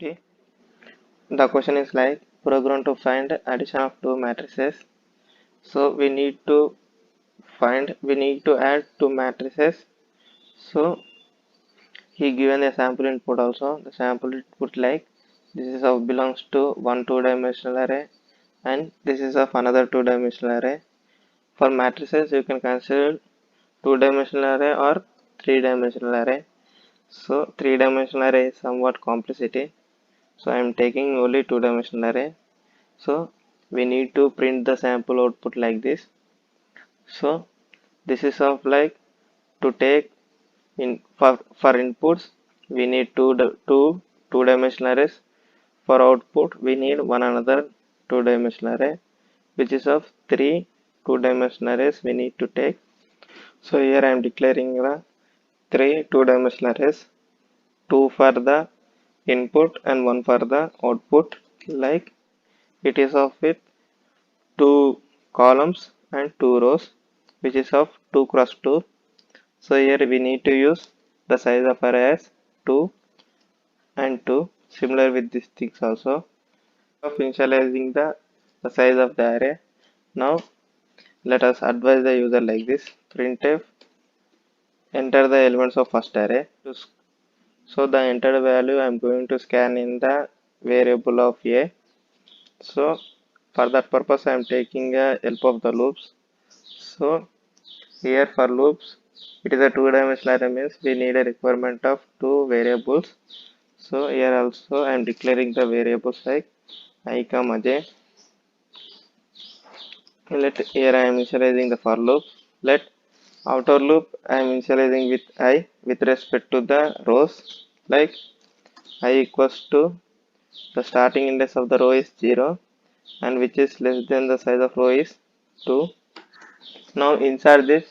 Okay. The question is like program to find addition of two matrices. So we need to add two matrices. So he given a sample input also. The sample input like this is of belongs to one two-dimensional array and this is of another two-dimensional array. For matrices you can consider two-dimensional array or three-dimensional array. So three-dimensional array is somewhat complexity. So I am taking only two-dimensional array. So we need to print the sample output like this. So this is of like to take in for inputs we need two-dimensional arrays. For output we need one another two-dimensional array which is of three two-dimensional arrays we need to take. So here I am declaring the three two-dimensional arrays, two for the input and one for the output. Like it is of with two columns and two rows which is of 2 cross 2. So here we need to use the size of array as 2 and 2, similar with these things also. Of initializing the size of the array. Now let us advise the user like this: printf enter the elements of first array. So the entered value I am going to scan in the variable of a. So for that purpose I am taking a help of the loops. So here for loops it is a two-dimensional array means we need a requirement of two variables. So here also I am declaring the variables like I comma j. Let here I am initializing the for loop. Let outer loop I am initializing with I with respect to the rows, like I equals to the starting index of the row is 0 and which is less than the size of row is 2. Now inside this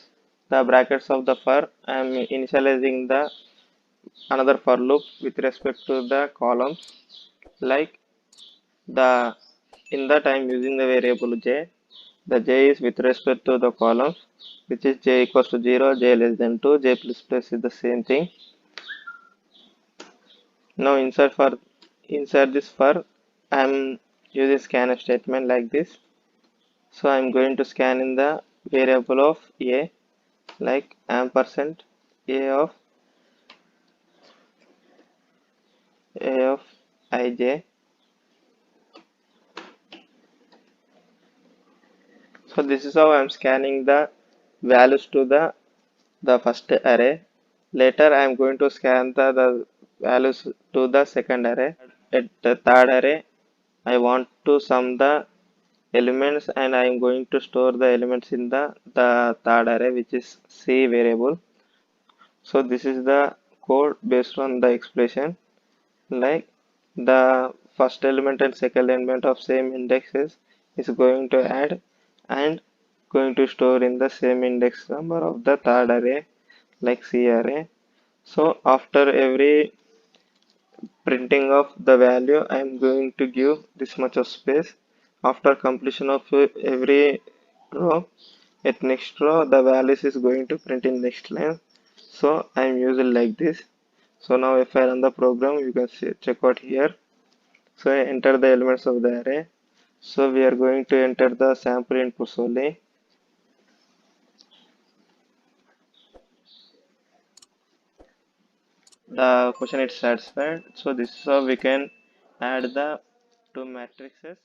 the brackets of the for I am initializing the another for loop with respect to the columns, like the in that I am using the variable j. The j is with respect to the columns which is j equals to 0, j less than 2, j plus plus is the same thing. Now inside this for I am using scanf statement like this. So I am going to scan in the variable of a, like ampersand a of ij. So this is how I am scanning the values to the first array. Later I am going to scan the values to the second array. At the third array I want to sum the elements and I am going to store the elements in the third array which is C variable. So this is the code based on the expression, like the first element and second element of same indexes is going to add and going to store in the same index number of the third array, like C array. So after every printing of the value I am going to give this much of space. After completion of every row, at next row the values is going to print in next line. So I am using like this. So now if I run the program you can see, check out here. So I enter the elements of the array. So we are going to enter the sample inputs only. The question is satisfied. So this is how we can add the two matrices.